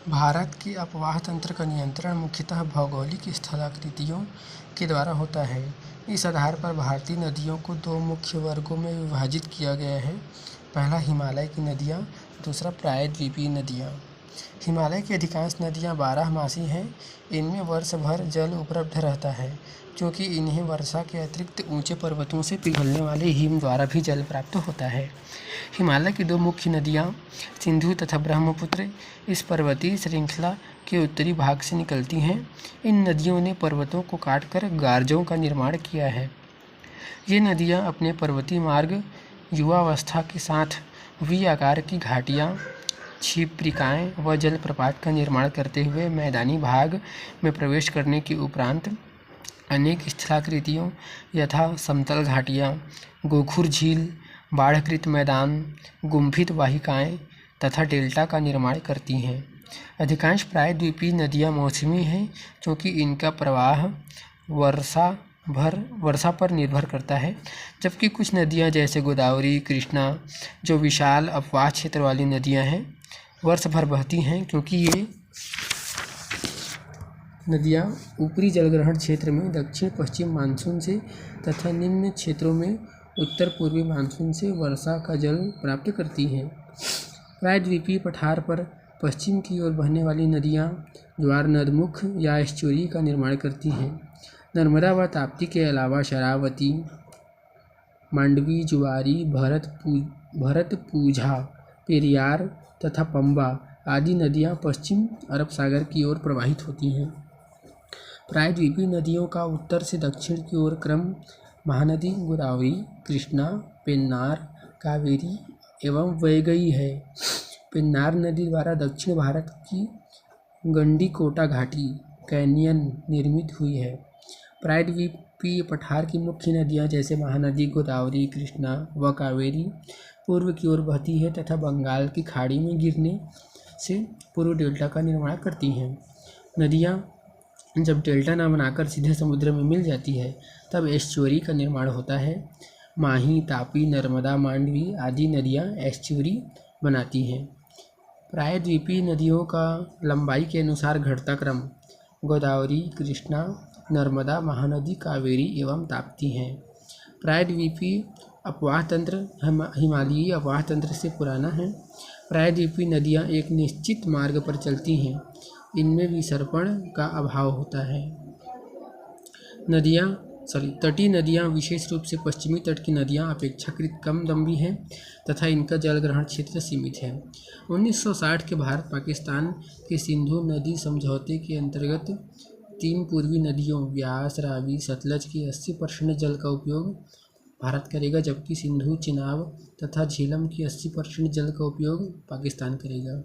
भारत के अपवाह तंत्र का नियंत्रण मुख्यतः भौगोलिक स्थलाकृतियों के द्वारा होता है। इस आधार पर भारतीय नदियों को दो मुख्य वर्गों में विभाजित किया गया है। पहला हिमालय की नदियाँ, दूसरा प्रायद्वीपीय नदियाँ। हिमालय की अधिकांश नदियाँ बारहमासी हैं। इनमें वर्ष भर जल उपलब्ध रहता है, क्योंकि इन्हें वर्षा के अतिरिक्त ऊंचे पर्वतों से पिघलने वाले हिम द्वारा भी जल प्राप्त होता है। हिमालय की दो मुख्य नदियाँ सिंधु तथा ब्रह्मपुत्र इस पर्वतीय श्रृंखला के उत्तरी भाग से निकलती हैं। इन नदियों ने पर्वतों को काटकर गार्जों का निर्माण किया है। ये नदियाँ अपने पर्वतीय मार्ग, युवावस्था के साथ वी आकार की घाटियाँ, क्षिप्रिकाएँ व जलप्रपात का निर्माण करते हुए मैदानी भाग में प्रवेश करने के उपरांत अनेक स्थलाकृतियों यथा समतल घाटियाँ, गोखुर झील, बाढ़कृत मैदान, गुम्फित वाहिकाएँ तथा डेल्टा का निर्माण करती हैं। अधिकांश प्रायद्वीपीय नदियाँ मौसमी हैं, क्योंकि इनका प्रवाह वर्षा पर निर्भर करता है, जबकि कुछ नदियाँ जैसे गोदावरी, कृष्णा, जो विशाल अपवाह क्षेत्र वाली नदियाँ हैं, वर्ष भर बहती हैं, क्योंकि ये नदियाँ ऊपरी जलग्रहण क्षेत्र में दक्षिण पश्चिम मानसून से तथा निम्न क्षेत्रों में उत्तर पूर्वी मानसून से वर्षा का जल प्राप्त करती हैं। प्रायद्वीपीय पठार पर पश्चिम की ओर बहने वाली नदियाँ ज्वार नदमुख या एस्चुरी का निर्माण करती हैं। नर्मदा व ताप्ती के अलावा शरावती, मांडवी, जुआरी, भरतपुझा, पेरियार तथा पंबा आदि नदियाँ पश्चिम अरब सागर की ओर प्रवाहित होती हैं। प्रायद्वीपीय नदियों का उत्तर से दक्षिण की ओर क्रम महानदी गोदावरी, कृष्णा, पेन्नार, कावेरी एवं वैगई है। पेन्नार नदी द्वारा दक्षिण भारत की गंडीकोटा घाटी कैनियन निर्मित हुई है। प्रायद्वीपीय पठार की मुख्य नदियाँ जैसे महानदी गोदावरी, कृष्णा व कावेरी पूर्व की ओर बहती है तथा बंगाल की खाड़ी में गिरने से पूर्व डेल्टा का निर्माण करती हैं। नदियाँ जब डेल्टा न बनाकर सीधे समुद्र में मिल जाती है, तब एस्चुरी का निर्माण होता है। माही, तापी, नर्मदा, मांडवी आदि नदियाँ एस्चुरी बनाती हैं। प्रायद्वीपीय नदियों का लंबाई के अनुसार घटता क्रम गोदावरी, कृष्णा, नर्मदा, महानदी, कावेरी एवं ताप्ती हैं। प्रायद्वीपीय अपवाह तंत्र हिमालयी अपवाह तंत्र से पुराना है। प्रायद्वीपीय नदियाँ एक निश्चित मार्ग पर चलती हैं। इनमें विसर्पण का अभाव होता है। तटीय नदियाँ, विशेष रूप से पश्चिमी तट की नदियाँ अपेक्षाकृत कम लंबी हैं तथा इनका जलग्रहण क्षेत्र सीमित है। 1960 के भारत पाकिस्तान के सिंधु नदी समझौते के अंतर्गत 3 पूर्वी नदियों व्यास, रावी, सतलज के 80% जल का उपयोग भारत करेगा, जबकि सिंधु, चिनाब तथा झेलम की 80% जल का उपयोग पाकिस्तान करेगा।